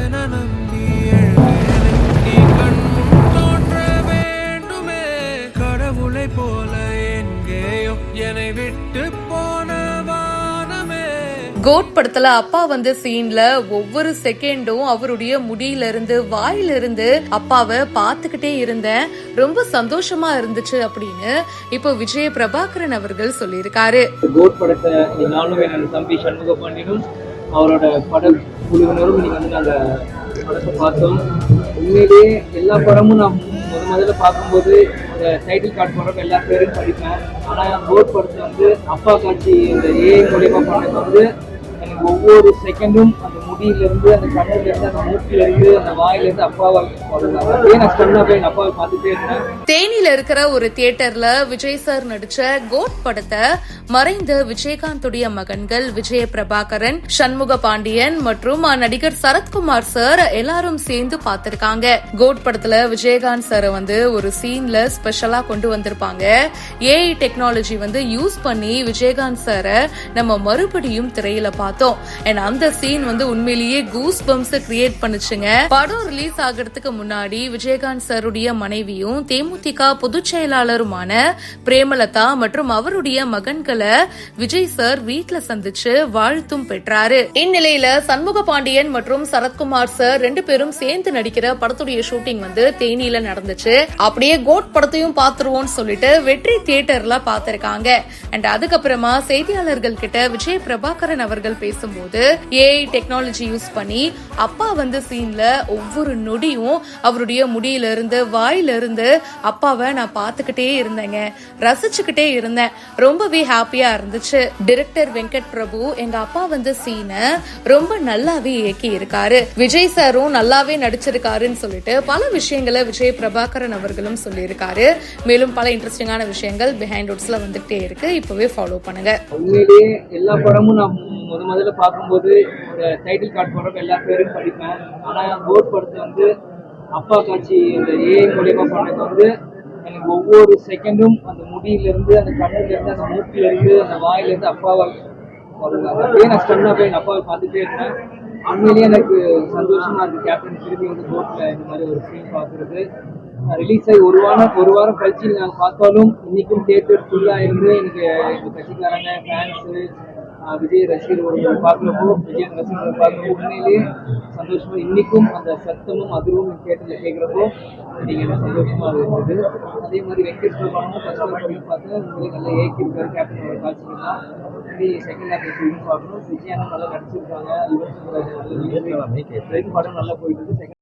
என நம்பி எழுவேனை நீ கண் முன் தோன்ற வேண்டுமே கடவுளை போல எங்கேயோ என்னை விட்டு போன வானமே. கோட் படத்துல அப்பா வந்த சீன்ல ஒவ்வொரு செகண்டும் அவருடைய முடியில இருந்து வாயில இருந்து அப்பாவை பாத்துக்கிட்டே இருந்தேன், ரொம்ப சந்தோஷமா இருந்துச்சு அப்படின்னு இப்போ விஜய பிரபாகரன் அவர்கள் சொல்லியிருக்காரு. கோட் படத்தை நானும் என்னோட தம்பி சண்முக பாண்டியனும் அவரோட பட குழுவினரும் இன்னைக்கு வந்து நாங்கள் படத்தை பார்த்தோம். உண்மையிலேயே எல்லா படமும் நான் முதல்ல பார்க்கும்போது இந்த டைட்டில் கார்டு போடுறப்ப எல்லா பேரும் படிப்பேன். ஆனால் கோட் படத்தை வந்து அப்பா காட்சி இந்த ஏஐ மூலியமாக பண்ணது வந்து எனக்கு ஒவ்வொரு செகண்டும் அந்த முடியிலிருந்து அந்த கண்ணிலிருந்து அந்த மூக்கிலிருந்து அந்த வாயிலிருந்து அப்பாவை அப்பாவை பார்த்துட்டே இருந்தேன். தேனியில இருக்கிற ஒரு தியேட்டர்ல விஜய் சார் நடிச்ச கோட் படத்தை மறைந்த விஜயகாந்துடைய மகன்கள் விஜய பிரபாகரன், சண்முக பாண்டியன் மற்றும் நடிகர் சரத்குமார் சார் எல்லாரும் சேர்ந்து பார்த்திருக்காங்க. கோட் படத்துல விஜயகாந்த் சார் வந்து ஒரு சீன்ல ஸ்பெஷலா கொண்டு வந்திருப்பாங்க. ஏஐ டெக்னாலஜி வந்து யூஸ் பண்ணி விஜயகாந்த் சார நம்ம மறுபடியும் திரையில பார்த்தோம். அந்த சீன் வந்து உண்மையிலேயே கூஸ் பம்ப்ஸ் கிரியேட் பண்ணுச்சுங்க. படம் ரிலீஸ் ஆகிறதுக்கு முன்னாடி விஜயகாந்த் சாருடைய மனைவியும் தேமுதிக பொதுச் செயலாளருமான பிரேமலதா மற்றும் அவருடைய மகன்களை விஜய் சார் வீட்டுல சந்திச்சு வாழ்த்தும் பெற்றாரு. இந்நிலையில சண்முக பாண்டியன் மற்றும் சரத்குமார் சார் ரெண்டு பேரும் சேர்ந்து நடிக்கிற படத்துடைய ஷூட்டிங் வந்து தேனியில நடந்துச்சு. அப்படியே கோட் படத்தையும் பாத்துருவோம்னு சொல்லிட்டு வெற்றி தியேட்டர்ல பாத்திருக்காங்க. அதுக்கப்புறமா செய்தியாளர்கள் கிட்ட விஜய பிரபாகரன் அவர்கள் பேசும்போது ஏஐ டெக்னாலஜி யூஸ் பண்ணி அப்பா வந்து சீன்ல ஒவ்வொரு நொடியும் அவருடைய முடியில இருந்து வாயில இருந்து அப்பாவை நான் பாத்துக்கிட்டே இருந்தேங்க, ரசிச்சுக்கிட்டே இருந்தேன், ரொம்பவே ஹாப்பியா இருந்துச்சு. டைரக்டர் வெங்கட் பிரபு எங்க அப்பா வந்து சீனை ரொம்ப நல்லாவே இயக்கி இருக்காரு, விஜய் சாரும் நல்லாவே நடிச்சிருக்காருன்னு சொல்லிட்டு பல விஷயங்களை விஜய் பிரபாகரன் அவர்களும் சொல்லியிருக்காரு. மேலும் பல இன்ட்ரெஸ்டிங்கான விஷயங்கள் பிஹைண்ட் வுட்ஸ்ல வந்துகிட்டே இருக்கு, இப்பவே ஃபாலோ பண்ணுங்க. உண்மையிலேயே எல்லா படமும் நான் முதல்ல பார்க்கும்போது இந்த டைட்டில் கார்டு போடுறப்ப எல்லா பேரும் படிப்பேன். ஆனால் கோட் படத்தை வந்து அப்பா காட்சி இந்த ஏஐ மூலியமா பண்ணது வந்து எனக்கு ஒவ்வொரு செகண்டும் அந்த முடியிலிருந்து அந்த கண்ணிலிருந்து அந்த மூக்கிலிருந்து அந்த வாயிலிருந்து அப்பாவை அப்படியே நான் ஸ்டன்னாக அப்பாவை பார்த்துட்டே இருந்தேன். உண்மையிலேயே எனக்கு சந்தோஷமா இருக்கு கேப்டன் திரும்பி வந்து கோட்ல இந்த மாதிரி ஒரு சீன் பார்க்கறது. ரிலீஸ் ஆகி ஒரு வாரம் கழிச்சு நாங்கள் பார்த்தாலும் இன்னைக்கும் தியேட்டர் ஃபுல்லாக இருந்து எனக்கு எங்கள் கட்சிக்காரங்க ஃபேன்ஸு விஜய் ரசிகர்கள் பார்க்குறப்போ விஜய் ரசிகர்கள் பார்க்குறப்போ உண்மையிலேயே சந்தோஷமா இன்னைக்கும் அந்த சத்தமும் அதிர்வும் தியேட்டரில் கேட்குறப்போ நீங்கள் எனக்கு சந்தோஷமாக இருக்குது. அதே மாதிரி வெங்கடேஸ்வர படமும் ஃபர்ஸ்ட் படம் பார்த்தா உண்மையிலே நல்லா ஏக்கியிருக்காரு கேப்டனோட காட்சிகள்லாம். செகண்ட் ஹாஃப் எப்படின்னு பார்க்கணும். விஜயானும் நல்லா நடிச்சிருக்காங்க, யுவன் படம் நல்லா போயிட்டு இருக்கு.